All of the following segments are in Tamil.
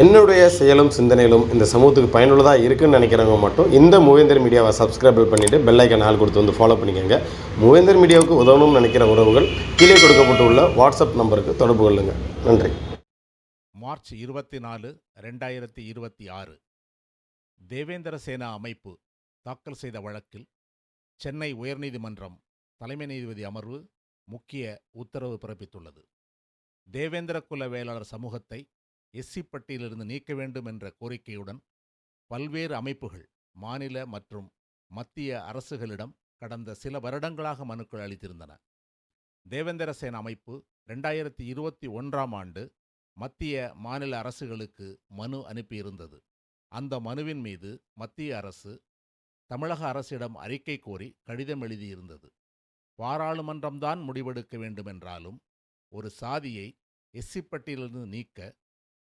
என்னுடைய செயலும் சிந்தனையிலும் இந்த சமூகத்துக்கு பயனுள்ளதாக இருக்குன்னு நினைக்கிறவங்க மட்டும் இந்த மூவேந்தர் மீடியாவை சப்ஸ்கிரைப் பண்ணிவிட்டு பெல் ஐக்கான் ஆல் கொடுத்து வந்து ஃபாலோ பண்ணிக்கோங்க. மூவேந்தர் மீடியாவுக்கு உதவணும்னு நினைக்கிற உறவுகள் கீழே கொடுக்கப்பட்டுள்ள வாட்ஸ்அப் நம்பருக்கு தொடர்பு கொள்ளுங்க. நன்றி. மார்ச் 24, 2026 தேவேந்திர சேனா அமைப்பு தாக்கல் செய்த வழக்கில் சென்னை உயர்நீதிமன்றம் தலைமை நீதிபதி அமர்வு முக்கிய உத்தரவு பிறப்பித்துள்ளது. தேவேந்திர குல வேளாளர் சமூகத்தை எஸ்சி பட்டியலிருந்து நீக்க வேண்டும் என்ற கோரிக்கையுடன் பல்வேறு அமைப்புகள் மாநில மற்றும் மத்திய அரசுகளிடம் கடந்த சில வருடங்களாக மனுக்கள் அளித்திருந்தன. தேவேந்திர சேனா அமைப்பு 2021ஆம் ஆண்டு மத்திய மாநில அரசுகளுக்கு மனு அனுப்பியிருந்தது. அந்த மனுவின் மீது மத்திய அரசு தமிழக அரசிடம் அறிக்கை கோரி கடிதம் எழுதியிருந்தது. பாராளுமன்றம்தான் முடிவெடுக்க வேண்டுமென்றாலும் ஒரு சாதியை எஸ்சி பட்டியலிருந்து நீக்க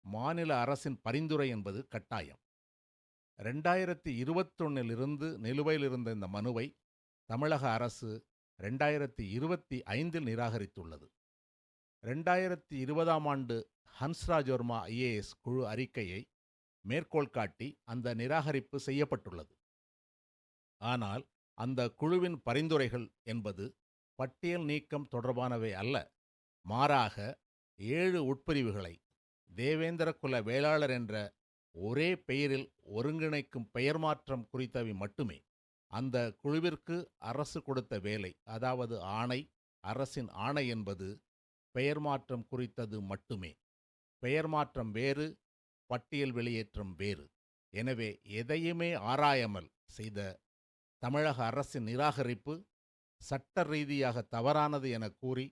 மாநில அரசின் பரிந்துரை என்பது கட்டாயம். 2021 நிலுவையில் இருந்த இந்த மனுவை தமிழக அரசு 2025 நிராகரித்துள்ளது. 2020ஆம் ஆண்டு ஹன்ஸ்ராஜ் வர்மா IAS குழு அறிக்கையை மேற்கோள் காட்டி அந்த நிராகரிப்பு செய்யப்பட்டுள்ளது. ஆனால் அந்த குழுவின் பரிந்துரைகள் என்பது பட்டியல் நீக்கம் தொடர்பானவை அல்ல. மாறாக 7 உட்பிரிவுகளை தேவேந்திர குல வேளாளர் என்ற ஒரே பெயரில் ஒருங்கிணைக்கும் பெயர் மாற்றம் குறித்தவை மட்டுமே. அந்த குழுவிற்கு அரசு கொடுத்த வேலை, அதாவது ஆணை, அரசின் ஆணை என்பது பெயர் மாற்றம் குறித்தது மட்டுமே. பெயர் மாற்றம் வேறு, பட்டியல் வெளியேற்றம் வேறு. எனவே எதையுமே ஆராயாமல் செய்த தமிழக அரசின் நிராகரிப்பு சட்ட ரீதியாக தவறானது என கூறி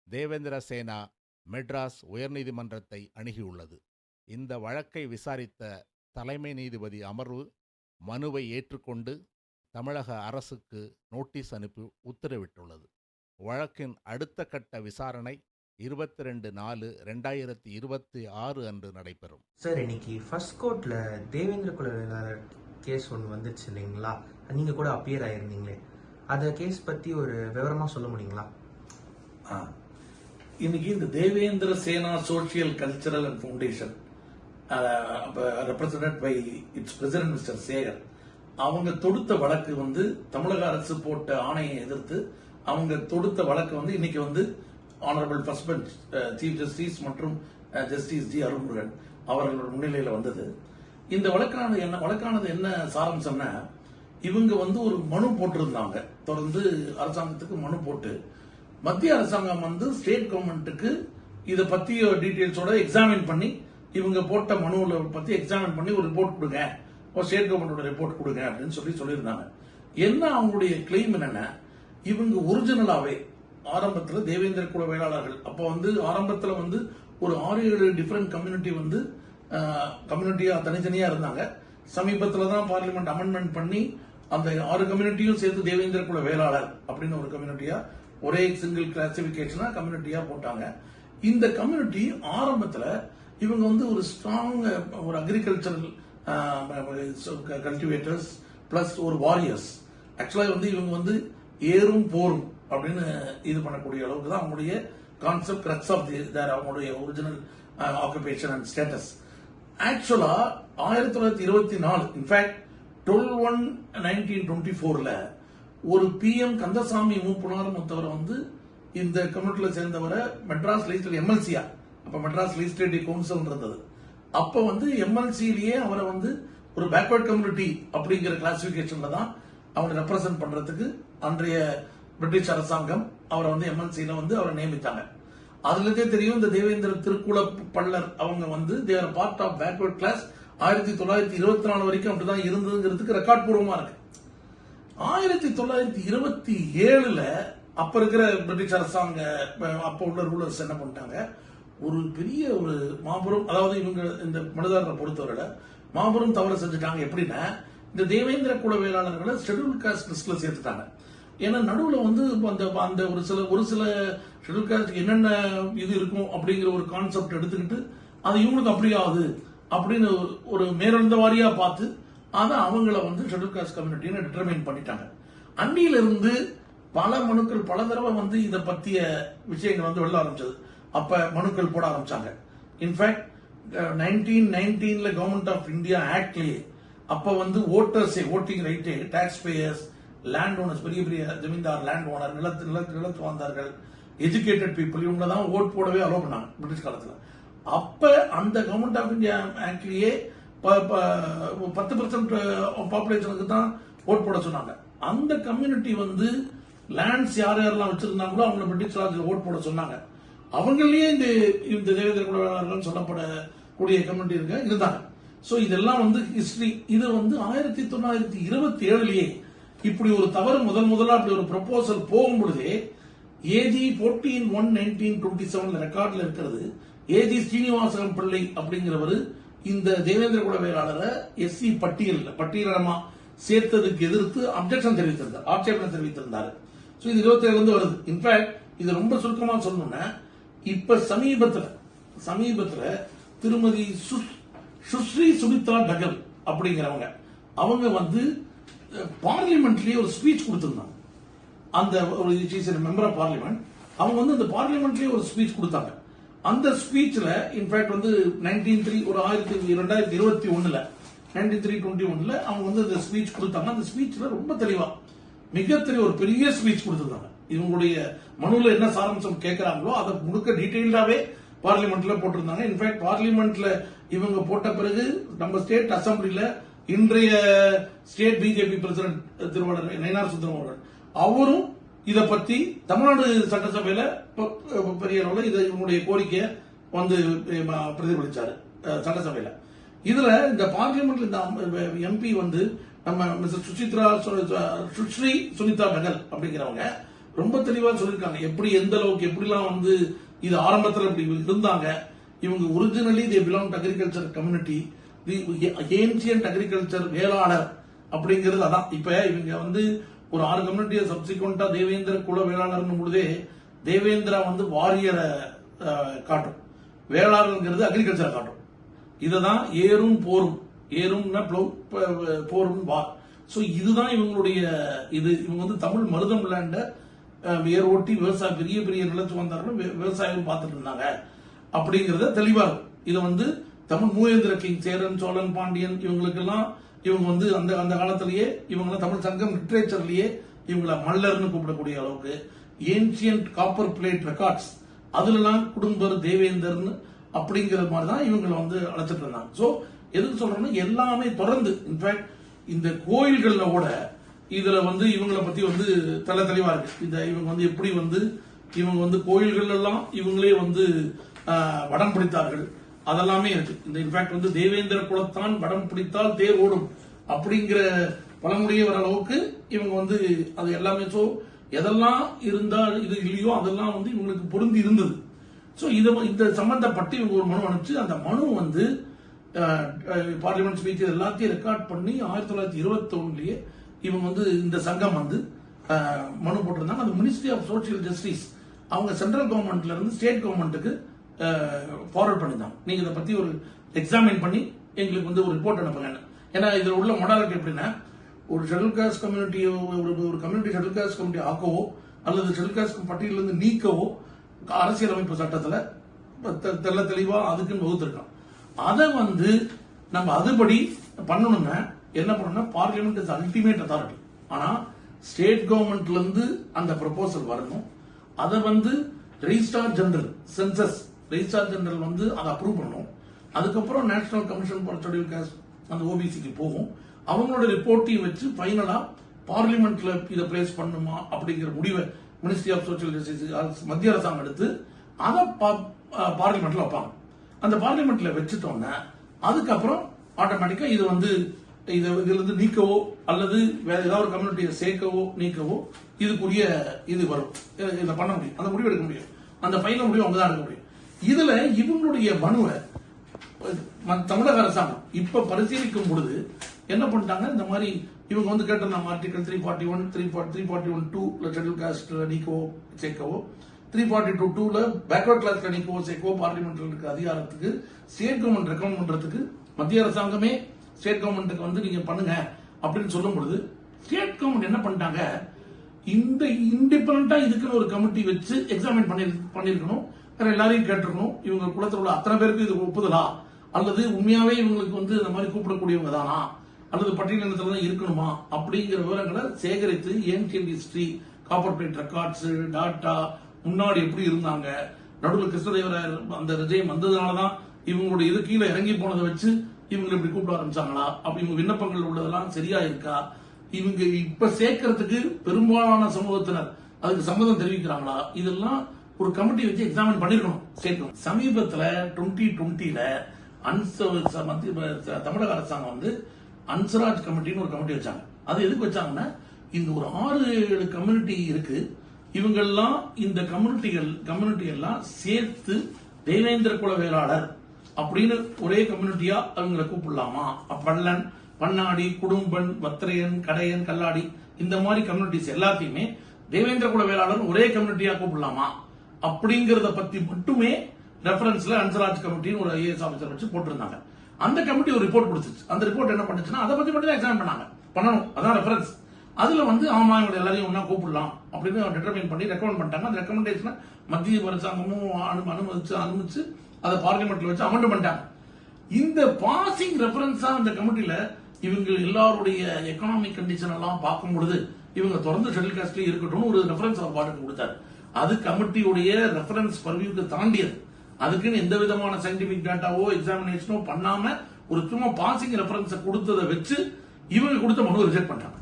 தேவேந்திர சேனா மெட்ராஸ் உயர்நீதிமன்றத்தை அணுகியுள்ளது. இந்த வழக்கை விசாரித்த தலைமை நீதிபதி அமர்வு மனுவை ஏற்றுக்கொண்டு தமிழக அரசுக்கு நோட்டீஸ் அனுப்பி உத்தரவிட்டுள்ளது. வழக்கின் அடுத்த கட்ட விசாரணை 22/4/2026 அன்று நடைபெறும். சார், இன்னைக்கு ஃபர்ஸ்ட் கோர்ட்ல தேவேந்திர குல வேளாளர் கேஸ் ஒன்று வந்துச்சு இல்லைங்களா? நீங்க கூட அப்பியர் ஆயிருந்தீங்களே, அந்த கேஸ் பத்தி ஒரு விவரமா சொல்ல முடியுங்களா? இன்னைக்கு இந்த Devendra Sena social cultural and foundation represented by its president mister Sekar, அவங்க தொடுத்த வழக்கு வந்து தமிழக அரசு போட்ட ஆணையை எதிர்த்து அவங்க தொடுத்த வழக்கு வந்து இன்னைக்கு வந்து honourable first bench chief justice மற்றும் ஜஸ்டிஸ் ஜி அருள்முருகன் அவர்களோட முன்னிலையில் வந்தது. இந்த வழக்கானது என்ன சாராம்சம்னா, இவங்க வந்து ஒரு மனு போட்டிருந்தாங்க. தொடர்ந்து அரசாங்கத்துக்கு மனு போட்டு மத்திய அரசாங்கம் வந்து ஸ்டேட் கவர்மெண்ட்டுக்கு இதை பத்திய டீடைல்ஸோட எக்ஸாமின் பண்ணி, இவங்க போட்ட மனுவில் பத்தி எக்ஸாமின் பண்ணி ஒரு ரிப்போர்ட் கொடுங்க, ஸ்டேட் கவர்மெண்டோட ரிப்போர்ட் கொடுங்க அப்படின்னு சொல்லியிருந்தாங்க. என்ன அவங்களுடைய கிளைம் என்னன்னா, இவங்க ஒரிஜினலாவே ஆரம்பத்தில் தேவேந்திர குல வேளாளர்கள் அப்போ வந்து ஆரம்பத்தில் வந்து ஒரு 6-7 டிஃபரெண்ட் கம்யூனிட்டி வந்து கம்யூனிட்டியா தனித்தனியா இருந்தாங்க. சமீபத்தில் தான் பார்லிமெண்ட் அமெண்ட்மெண்ட் பண்ணி அந்த 6 கம்யூனிட்டியும் சேர்த்து தேவேந்திர குல வேளாளர் அப்படின்னு ஒரு கம்யூனிட்டியா, ஒரே சிங்கிள் கிளாசிபிகேஷனா கம்யூனிட்டியா போட்டாங்க. இந்த கம்யூனிட்டி ஆரம்பத்துல இவங்க வந்து ஒரு ஸ்ட்ராங் ஒரு அக்ரிகல்ச்சரல் கல்டிவேட்டர்ஸ் பிளஸ் ஒரு வாரியர்ஸ். ஆக்சுவலா வந்து இவங்க வந்து ஏறும் போரும் அப்படின்னு இது பண்ணக்கூடிய அளவுக்கு தான் அவங்களுடைய கான்செப்ட் கிரக்ஸ் ஆஃப் அவங்களுடைய ஒரிஜினல் ஆக்குபேஷன் அண்ட் ஸ்டேட்டஸ். ஆக்சுவலா 1924 இன்ஃபேக்ட் 12/1/1924 ஒரு PM கந்தசாமி மூப்புனார் முத்தவரை வந்து இந்த கம்யூனிட்டியில சேர்ந்தவரை மெட்ராஸ் லெஜிஸ்லேட்டிவ் MLCயா, அப்ப மெட்ராஸ் லெஜிஸ்லேட்டிவ் கவுன்சில் இருந்தது. அப்ப வந்து MLCலயே அவரை வந்து ஒரு பேக்வர்ட் கம்யூனிட்டி அப்படிங்கிற கிளாசிபிகேஷன்ல தான் அவனை ரெப்ரசென்ட் பண்றதுக்கு அன்றைய பிரிட்டிஷ் அரசாங்கம் அவரை வந்து MLCல வந்து அவரை நியமித்தாங்க. அதுல இருந்தே தெரியும் இந்த தேவேந்திர திருக்குல பள்ளர் அவங்க வந்து their part of backward class. 1924 வரைக்கும் அப்படிதான் இருந்ததுங்கிறதுக்கு ரெக்கார்ட் பூர்வமா இருக்கு. 1927 அப்ப இருக்கிற பிரிட்டிஷ் அரசாங்க அப்ப உள்ள ரூலர்ஸ் என்ன பண்ணிட்டாங்க, ஒரு பெரிய ஒரு மாபெரும், அதாவது இவங்க இந்த மனுதாரரை பொறுத்தவரை மாபெரும் தவறு செஞ்சுட்டாங்க. எப்படின்னா, இந்த தேவேந்திர குல வேளாளர்களை ஷெட்யூல் காஸ்ட் லிஸ்ட்ல சேர்த்துட்டாங்க. ஏன்னா நடுவில் வந்து அந்த ஒரு சில ஷெட்யூல் காஸ்ட் என்னென்ன இது இருக்கும் அப்படிங்கிற ஒரு கான்செப்ட் எடுத்துக்கிட்டு அது இவங்களுக்கு அப்படி ஆகுது அப்படின்னு ஒரு மேலெழுந்த வாரியா பார்த்து அதை அவங்கள வந்து ஷெட்யூல் காஸ்ட் கம்யூனிட்டின்னு டிட்டர்மைன் பண்ணிட்டாங்க. அன்னியிலிருந்து பல மனுக்கள் பல தடவை வந்து இதை பத்திய விஷயங்கள் வந்து வெளில ஆரம்பிச்சது. அப்ப மனுக்கள் போட ஆரம்பிச்சாங்க. இன்ஃபேக்ட் 1919 கவர்மெண்ட் ஆஃப் இந்தியா ஆக்ட்லயே அப்ப வந்து ஓட்டர்ஸே ஓட்டிங் ரைட்டே டாக்ஸ் பேயர்ஸ் லேண்ட் ஓனர்ஸ் பெரிய பெரிய ஜமீன்தார் லேண்ட் ஓனர் நிலத்து வாழ்ந்தார்கள் எஜுகேட்டட் பீப்புள் இவங்க தான் ஓட் போடவே அலோவ் பண்ணாங்க பிரிட்டிஷ் காலத்துல. அப்ப அந்த கவர்மெண்ட் ஆஃப் இந்தியா ஆக்ட்லயே 10% பாப்புலேஷனுக்கு தான் ஓட் போட சொன்னாங்க. அந்த கம்யூனிட்டி வந்து லேண்ட்ஸ் யார் யாரெல்லாம் வச்சிருந்தாங்களோ அவங்கள பிரிட்டிஷ் ராஜ்ல ஓட் போட சொன்னாங்க. அவங்களே இந்த தேவேந்திர குல வேளாளர்கள் சொல்லப்படக்கூடிய கம்யூனிட்டி இருந்தாங்க. சோ இதெல்லாம் வந்து ஹிஸ்டரி. இது வந்து 1927லயே இப்படி ஒரு தவறு முதலா அப்படி ஒரு ப்ரொபோசல் போகும் பொழுதே ஏஜி 14/1/1927 ரெக்கார்ட்ல இருக்கிறது. ஏஜி ஸ்ரீனிவாசகம் பிள்ளை அப்படிங்கிறவர் இந்த தேவேந்திர குல வேளாளரை எஸ்சி பட்டியலமா சேர்த்ததுக்கு எதிர்த்து ஆட்சேபனை தெரிவித்திருந்தார். சோ இது 27 வருது. இன்ஃபேக்ட் இது ரொம்ப சுருக்கமா சொல்லணும்னா இப்ப சமீபத்துல திருமதி சுஸ்ரீ சுனிதா டகல் அப்படிங்கிறவங்க அவங்க வந்து பார்லிமெண்ட்லயே ஒரு ஸ்பீச் கொடுத்திருந்தாங்க. அந்த ஒரு மெம்பர் ஆஃப் பார்லிமெண்ட் அவங்க வந்து அந்த பார்லிமெண்ட்லயே ஒரு ஸ்பீச் கொடுத்தாங்க. அந்த ஸ்பீச்ல இன்ஃபேக்ட் வந்து 2021 1921 அவங்க வந்து அந்த ஸ்பீச் கொடுத்தாங்க. அந்த ஸ்பீச்ல ரொம்ப தெளிவா மிகத்தெளிவா ஒரு பெரிய ஸ்பீச் கொடுத்திருந்தாங்க. இவங்களுடைய மனுல என்ன சாராம்சம் கேட்கிறாங்களோ அதை முழுக்க டீடைல்டாவே பார்லிமெண்ட்ல போட்டிருந்தாங்க. இன்ஃபேக்ட் பார்லிமெண்ட்ல இவங்க போட்ட பிறகு நம்ம ஸ்டேட் அசம்பிளில இன்றைய ஸ்டேட் பிஜேபி பிரசிடன்ட் திருவாளர் நயினார் சுந்தரம் அவர்கள் அவரும் இத பத்தி தமிழ்நாடு சட்டசபையில பெரிய அளவில் இவங்களுடைய கோரிக்கையை வந்து பிரதிபலிச்சாரு சட்டசபையில. இதுல இந்த பார்லிமெண்ட்ல இந்த எம்பி வந்து நம்ம மிஸ்டர் சுஸ்ரீ சுனிதா டகல் அப்படிங்கிறவங்க ரொம்ப தெளிவா சொல்லியிருக்காங்க. எப்படி எந்த அளவுக்கு எப்படிலாம் வந்து இது ஆரம்பத்தில் இப்படி இருந்தாங்க. இவங்க originally they belong to agriculture community, the ancient agriculture Vellalar அப்படிங்கிறது அதான். இப்ப இவங்க வந்து ஒரு 6 கம்யூனிட்டியை சப்சிக்வெண்டா தேவேந்திர குல வேளாளர் பொழுதே தேவேந்திரா வந்து வாரியரை காட்டும், வேளாளர்ங்கிறது அக்ரிகல்ச்சர் காட்டும். இததான் ஏறும் போரும் வார். சோ இதுதான் இவங்களுடைய இவங்க வந்து தமிழ் மருதம் லேண்ட வேர் ஓட்டி விவசாயம் பெரிய பெரிய நிலத்து வந்தார்கள் விவசாயம் பார்த்துட்டு இருந்தாங்க அப்படிங்கறத தெளிவா இருக்கும். இது வந்து தமிழ் மூவேந்திர கிங் சேரன் சோழன் பாண்டியன் இவங்களுக்கெல்லாம் இவங்க வந்து அந்த காலத்திலேயே இவங்க தமிழ் சங்கம் லிட்ரேச்சர்லயே இவங்கள மல்லர்னு கூப்பிடக்கூடிய அளவுக்கு ஏன்சியன்ட் காப்பர் பிளேட் ரெக்கார்ட்ஸ் அதுலாம் குடும்பர் தேவேந்தர்னு அப்படிங்கிற மாதிரிதான் இவங்களை வந்து அழைச்சிட்டு இருந்தாங்க. சோ எதுக்கு சொல்றோம்னா எல்லாமே தொடர்ந்து இன்ஃபேக்ட் இந்த கோயில்கள்ல கூட இதுல வந்து இவங்களை பத்தி வந்து தெளிவா இருக்கு. இவங்க வந்து எப்படி வந்து இவங்க வந்து கோயில்கள் எல்லாம் இவங்களே வந்து வடம் பிடித்தார்கள் அதெல்லாமே இருக்கு. இந்த இன்ஃபேக்ட் வந்து தேவேந்திர குலத்தான் வடம் பிடித்தால் தேர் ஓடும் அப்படிங்கிற பழமொழியே வர அளவுக்கு இவங்க வந்து அது எல்லாமே. சோ எதெல்லாம் இருந்தா இது இல்லையோ அதெல்லாம் வந்து இவங்களுக்கு பொருந்தி இருந்தது. சோ இந்த சம்பந்தப்பட்டு இவங்க ஒரு மனு அனுப்பிச்சு அந்த மனு வந்து பார்லிமெண்ட் ஸ்பீச் எல்லாத்தையும் ரெக்கார்ட் பண்ணி 1921 இவங்க வந்து இந்த சங்கம் வந்து மனு போட்டிருந்தாங்க. அந்த மினிஸ்ட்ரி ஆஃப் சோசியல் ஜஸ்டிஸ் அவங்க சென்ட்ரல் கவர்மெண்ட்ல இருந்து ஸ்டேட் கவர்மெண்ட்டுக்கு ஃபார்வர்ட் பண்ணிருந்தாங்க. நீங்க இதை பத்தி ஒரு எக்ஸாமின் பண்ணி எங்களுக்கு வந்து ஒரு ரிப்போர்ட் அனுப்புங்க. ஏன்னா இதுல உள்ள மொடாலிட்டி எப்படின்னா ஒரு ஷெட்யூல் காஸ்ட் கம்யூனிட்டியோ ஒரு கம்யூனிட்டி ஷெட்யூல் காஸ்ட் கம்யூனிட்டி ஆக்கவோ அல்லது ஷெட்யூல் காஸ்ட் பட்டியலிருந்து நீக்கவோ அரசியலமைப்பு சட்டத்துல தெளிவா அதுக்குன்னு வகுத்திருக்கான். அதை வந்து நம்ம அதுபடி பண்ணணும்னா என்ன பண்ணணும்னா பார்லிமெண்ட் இஸ் அல்டிமேட் அத்தாரிட்டி. ஆனா ஸ்டேட் கவர்மெண்ட்ல இருந்து அந்த ப்ரொபோசல் வரணும். அதை வந்து registrar general census registrar general வந்து அதை அப்ரூவ் பண்ணணும். அதுக்கப்புறம் national commission for schedule caste அந்த ஓபிசிக்கு போகும். அவங்களோட ரிப்போர்ட்டையும் வச்சு ஃபைனலா பார்லிமெண்ட்ல இதை பிளேஸ் பண்ணுமா அப்படிங்கிற முடிவை மினிஸ்ட்ரி ஆஃப் சோசியல் ஜஸ்டிஸ் மத்திய அரசாங்கம் எடுத்து அதை பார்லிமெண்ட்ல வைப்பாங்க. அந்த பார்லிமெண்ட்ல வச்சுட்டோம்னா அதுக்கப்புறம் ஆட்டோமேட்டிக்கா இது வந்து இதுல இருந்து நீக்கவோ அல்லது வேற ஏதாவது ஒரு கம்யூனிட்டியை சேர்க்கவோ நீக்கவோ இதுக்குரிய இது வரும். இதை பண்ண முடியும், அந்த முடிவு எடுக்க முடியும், அந்த ஃபைனல் முடிவு அவங்க தான் எடுக்க முடியும். இதுல இவங்களுடைய மனுவை தமிழக அரசாங்கம் இப்ப பரிசீலிக்கும் பொழுது என்ன பண்ணிட்டாங்க, இந்த மாதிரி இவங்க வந்து கேட்டிருந்தாங்க ஆர்டிகல் 341 341(2) ஷெட்யூல் காஸ்ட் நீக்கவோ சேர்க்கவோ 342(2) பேக்வர்ட் கிளாஸ் நீக்கவோ சேர்க்கவோ பார்லிமெண்ட்ல இருக்க அதிகாரத்துக்கு ஸ்டேட் கவர்மெண்ட் ரெக்கமெண்ட் பண்றதுக்கு மத்திய அரசாங்கமே ஸ்டேட் கவர்மெண்ட்டுக்கு வந்து நீங்க பண்ணுங்க அப்படின்னு சொல்லும் பொழுது ஸ்டேட் கவர்மெண்ட் என்ன பண்ணிட்டாங்க, இந்த இண்டிபெண்டா இதுக்குன்னு ஒரு கமிட்டி வச்சு எக்ஸாமின் பண்ணிருக்கணும், எல்லாரையும் கேட்டிருக்கணும், இவங்க குலத்தில் உள்ள அத்தனை பேருக்கு இது ஒப்புதலா அல்லது உண்மையாவே இவங்களுக்கு வந்து இந்த மாதிரி கூப்பிடக்கூடியவங்க தானா அல்லது பட்டியலினத்துல தான் இருக்கணுமா அப்படிங்கிற விவரங்களை சேகரித்து ancient history, copper plate records, data, முன்னாடி எப்படி இருந்தாங்க, நடுவில் கிருஷ்ணதேவராயர் அந்த ரிஜயம் வந்ததுனாலதான் இவங்களுடைய இது கீழே இறங்கி போனதை வச்சு இவங்க இப்படி கூப்பிட ஆரம்பிச்சாங்களா, அப்ப இவங்க விண்ணப்பங்கள் உள்ளதெல்லாம் சரியா இருக்கா, இவங்க இப்ப சேர்க்கறதுக்கு பெரும்பாலான சமூகத்தினர் அதுக்கு சம்மதம் தெரிவிக்கிறாங்களா, இதெல்லாம் ஒரு கமிட்டி வச்சு எக்ஸாமின் பண்ணிருக்கணும் சேர்க்கணும். சமீபத்துல 2020ல தமிழக அரசாங்கம் வந்து அன்சராஜ் கமிட்டின்னு ஒரு கமிட்டி வச்சாங்க. அது எதுக்கு வச்சாங்கன்னா, இந்த ஒரு 6-7 கம்யூனிட்டி இருக்கு, இவங்கெல்லாம் இந்த கம்யூனிட்டி எல்லாம் சேர்த்து தேவேந்திர குல வேளாளர் அப்படின்னு ஒரே கம்யூனிட்டியா அவங்களை கூப்பிடலாமா, பள்ளன், பண்ணாடி, குடும்பன், வத்திரையன், கடையன், கல்லாடி இந்த மாதிரி கம்யூனிட்டிஸ் எல்லாத்தையுமே தேவேந்திர குல வேளாளர் ஒரே கம்யூனிட்டியா கூப்பிடலாமா அப்படிங்கறத பத்தி மட்டுமே ரெஃபரன்ஸ்ல அன்சராஜ் கமிட்டின்னு ஒரு ஐஏஎஸ் ஆபீசர் வச்சு போட்டிருந்தாங்க. அந்த கமிட்டி ஒரு ரிப்போர்ட் கொடுத்துச்சு. அந்த ரிப்போர்ட் என்ன பண்ணுச்சுன்னா, அதை பத்தி மட்டும் தான் எக்ஸாமின் பண்ணணும், அதான் ரெஃபரன்ஸ். அதுல வந்து ஆமா இவங்க எல்லாரையும் ஒன்னா கூப்பிடலாம் அப்படின்னு டிட்டர்மைன் பண்ணி ரெக்கமெண்ட் பண்ணிட்டாங்க. அந்த ரெக்கமெண்டேஷனை மத்திய அரசாங்கமும் அனுமதிச்சு அதை பார்லிமெண்ட்ல வச்சு அமெண்ட் பண்ணிட்டாங்க. இந்த பாசிங் ரெஃபரன்ஸா அந்த கமிட்டியில இவங்க எல்லாருடைய எக்கனாமிக் கண்டிஷன் எல்லாம் பார்க்கும் பொழுது இவங்க தொடர்ந்து ஷெட்யூல் காஸ்ட்லயே இருக்கட்டும் ஒரு ரெஃபரன்ஸ் அவர் பாட்டுக்கு கொடுத்தாரு. அது கமிட்டியுடைய ரெஃபரன்ஸ் பர்வியூக்கு தாண்டியது. அதுக்குன்னு எந்த விதமான சயின்டிபிக் டேட்டாவோ எக்ஸாமினேஷனோ பண்ணாம ஒரு சும்மா பாசிங் ரெஃபரன்ஸ் கொடுத்ததை வச்சு இவங்க கொடுத்த மனுவை ரிஜெக்ட் பண்ணிட்டாங்க.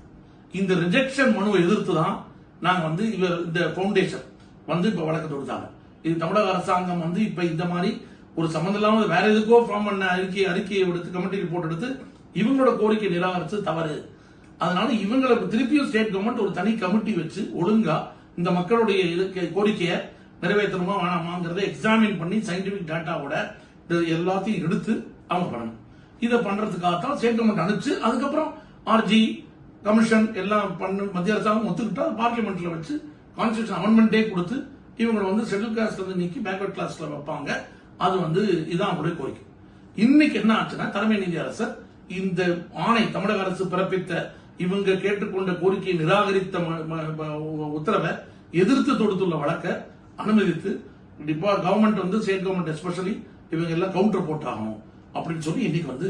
இந்த ரிஜெக்ஷன் மனுவை எதிர்த்து தான் நாங்க வந்து இந்த பவுண்டேஷன் வந்து இப்ப வழக்கு தொடுத்தாங்க. இது தமிழக அரசாங்கம் வந்து இப்ப இந்த மாதிரி ஒரு சம்பந்தம் இல்லாம வேற எதுக்கோ ஃபார்ம் பண்ண அறிக்கையை எடுத்து கமிட்டி ரிப்போர்ட் எடுத்து இவங்களோட கோரிக்கை நிராகரிச்சு தவறு. அதனால இவங்களுக்கு திருப்பியும் ஸ்டேட் கவர்மெண்ட் ஒரு தனி கமிட்டி வச்சு ஒழுங்கா இந்த மக்களுடைய கோரிக்கையை நிறைவேற்றணுமா வேணாமாங்கிறத எக்ஸாமின் பண்ணி சயின்டிபிக் டேட்டாவோட எல்லாத்தையும் எடுத்து அவங்க பண்ணணும். இதை பண்றதுக்காகத்தான் ஸ்டேட் கவர்மெண்ட் அனுப்பிச்சு அதுக்கப்புறம் ஆர்ஜி கமிஷன் எல்லாம் மத்திய அரசாங்கம் ஒத்துக்கிட்டா பார்லிமெண்ட்ல வச்சு கான்ஸ்டிடியூஷன் அமெண்ட்மெண்டே கொடுத்து இவங்களை வந்து ஷெட்யூல் காஸ்ட்ல இருந்து நீக்கி பேக்வர்ட் கிளாஸ்ல வைப்பாங்க. அது வந்து இதான் அவங்களுடைய கோரிக்கை. இன்னைக்கு என்ன ஆச்சுன்னா, தலைமை நீதி அரசர் இந்த ஆணை தமிழக அரசு பிறப்பித்த இவங்க கேட்டுக்கொண்ட கோரிக்கையை நிராகரித்த உத்தரவை எதிர்த்து தொடுத்துள்ள வழக்க அனுமதித்து கவர்மெண்ட் வந்து ஸ்டேட் கவர்மெண்ட் எஸ்பெஷலி இவங்க எல்லாம் கவுண்டர் போட்டாகணும் அப்படின்னு சொல்லி இன்னைக்கு வந்து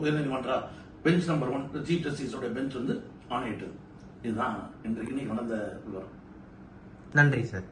உயர்நீதிமன்ற பெஞ்ச் நம்பர் 1 சீஃப் ஜஸ்டிஸோட பெஞ்ச் வந்து ஆணையிட்டது. இதுதான் இன்னைக்கு நடந்த விவரம். நன்றி சார்.